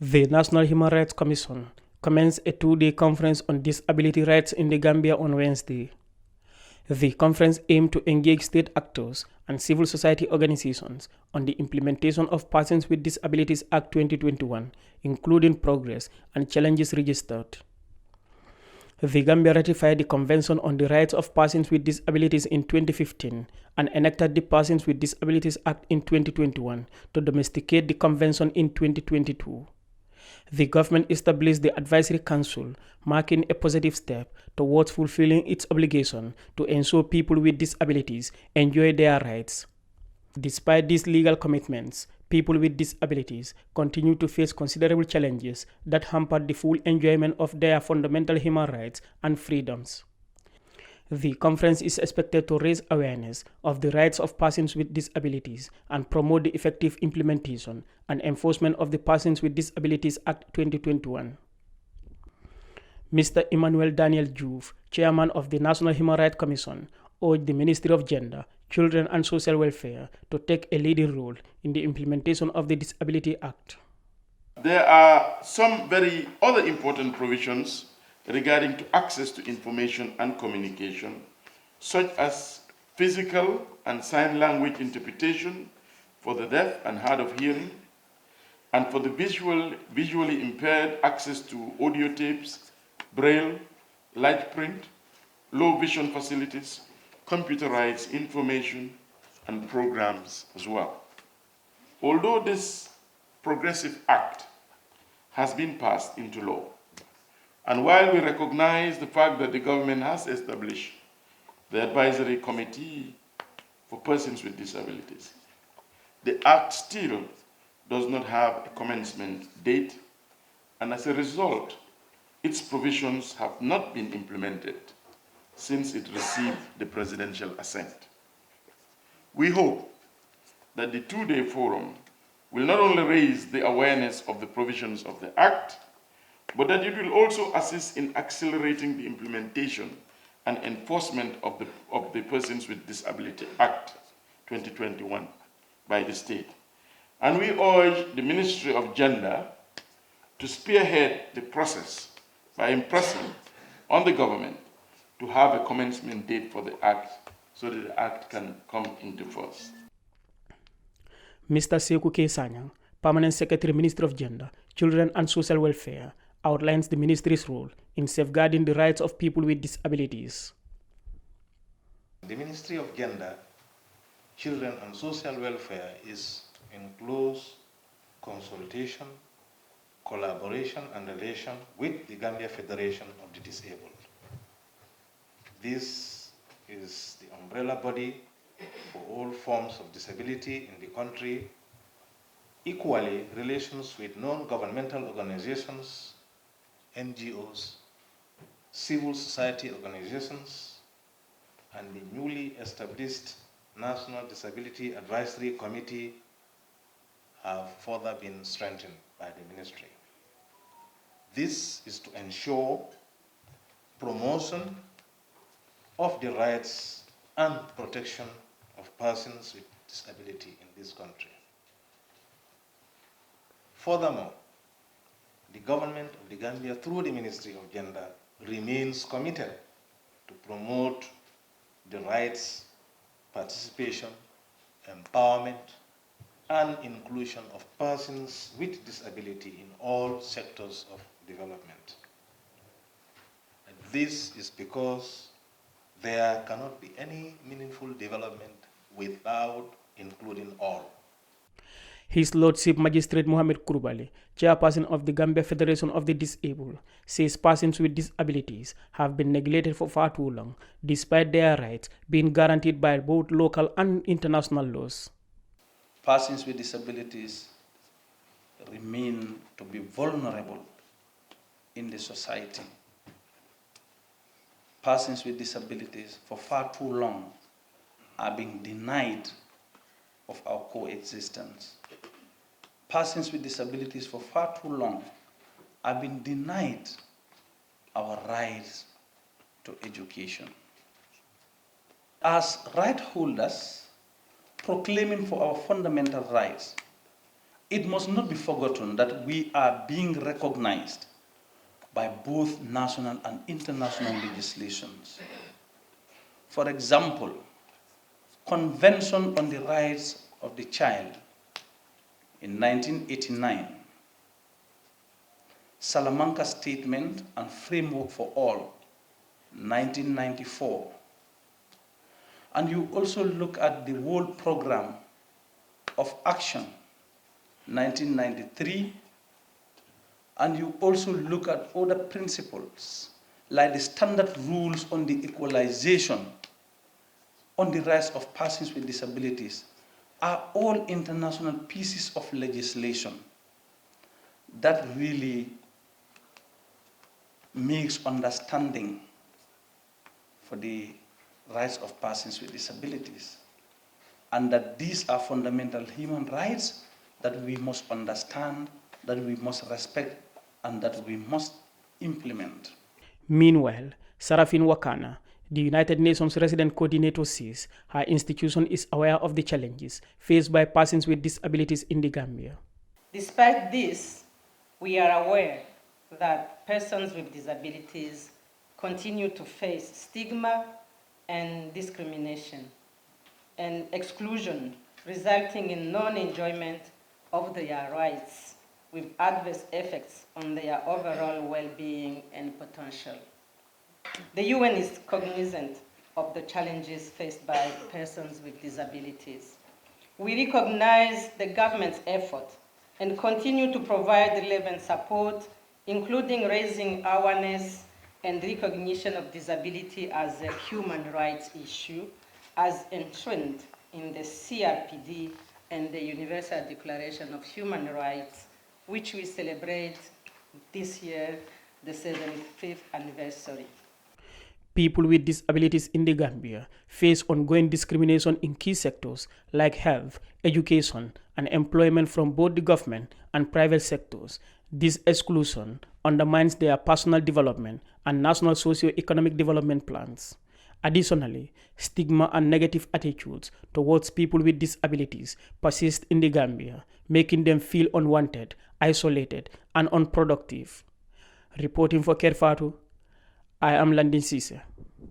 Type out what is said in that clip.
The National Human Rights Commission commenced a two-day conference on disability rights in the Gambia on Wednesday. The conference aimed to engage state actors and civil society organizations on the implementation of Persons with Disabilities Act 2021, including progress and challenges registered. The Gambia ratified the Convention on the Rights of Persons with Disabilities in 2015 and enacted the Persons with Disabilities Act in 2021 to domesticate the convention in 2022. The government established the Advisory Council, marking a positive step towards fulfilling its obligation to ensure people with disabilities enjoy their rights. Despite these legal commitments, people with disabilities continue to face considerable challenges that hamper the full enjoyment of their fundamental human rights and freedoms. The conference is expected to raise awareness of the rights of persons with disabilities and promote the effective implementation and enforcement of the Persons with Disabilities Act 2021. Mr. Emmanuel Daniel Diouf, chairman of the National Human Rights Commission, urged the Ministry of Gender, Children and Social Welfare to take a leading role in the implementation of the Disability Act. There are some very other important provisions regarding to access to information and communication, such as physical and sign language interpretation for the deaf and hard of hearing, and for the visually impaired access to audio tapes, braille, large print, low vision facilities, computerized information, and programs as well. Although this progressive act has been passed into law, and while we recognize the fact that the government has established the Advisory Committee for Persons with Disabilities, the Act still does not have a commencement date, and as a result, its provisions have not been implemented since it received the presidential assent. We hope that the two-day forum will not only raise the awareness of the provisions of the Act, but that it will also assist in accelerating the implementation and enforcement of the Persons with Disability Act 2021 by the state. And we urge the Ministry of Gender to spearhead the process by impressing on the government to have a commencement date for the Act so that the Act can come into force. Mr. Sekou K. Sanyang, Permanent Secretary, Ministry of Gender, Children and Social Welfare, outlines the ministry's role in safeguarding the rights of people with disabilities. The Ministry of Gender, Children and Social Welfare is in close consultation, collaboration and relation with the Gambia Federation of the Disabled. This is the umbrella body for all forms of disability in the country. Equally, relations with non-governmental organizations, NGOs, civil society organizations, and the newly established National Disability Advisory Committee have further been strengthened by the ministry. This is to ensure promotion of the rights and protection of persons with disability in this country. Furthermore, the government of the Gambia, through the Ministry of Gender, remains committed to promote the rights, participation, empowerment, and inclusion of persons with disability in all sectors of development. And this is because there cannot be any meaningful development without including all. His Lordship Magistrate Mohamed Kurbali, chairperson of the Gambia Federation of the Disabled, says persons with disabilities have been neglected for far too long, despite their rights being guaranteed by both local and international laws. Persons with disabilities remain to be vulnerable in the society. Persons with disabilities for far too long are being denied of our coexistence. Persons with disabilities for far too long have been denied our rights to education. As right holders, proclaiming for our fundamental rights It must not be forgotten that we are being recognized by both national and international legislations. For example, Convention on the Rights of the Child in 1989, Salamanca Statement and Framework for All, 1994. And you also look at the World Programme of Action, 1993, and you also look at other principles like the standard rules on the equalization on the rights of persons with disabilities are all international pieces of legislation that really makes understanding for the rights of persons with disabilities, and that these are fundamental human rights that we must understand, that we must respect, and that we must implement. Meanwhile, Sarafin Wakana, the United Nations Resident Coordinator, says her institution is aware of the challenges faced by persons with disabilities in the Gambia. Despite this, we are aware that persons with disabilities continue to face stigma and discrimination and exclusion, resulting in non-enjoyment of their rights with adverse effects on their overall well-being and potential. The UN is cognizant of the challenges faced by persons with disabilities. We recognize the government's effort and continue to provide relevant support, including raising awareness and recognition of disability as a human rights issue, as enshrined in the CRPD and the Universal Declaration of Human Rights, which we celebrate this year, the 75th anniversary. People with disabilities in the Gambia face ongoing discrimination in key sectors like health, education, and employment from both the government and private sectors. This exclusion undermines their personal development and national socio-economic development plans. Additionally, stigma and negative attitudes towards people with disabilities persist in the Gambia, making them feel unwanted, isolated, and unproductive. Reporting for Kerr, Fatou, I am Landin Cisse.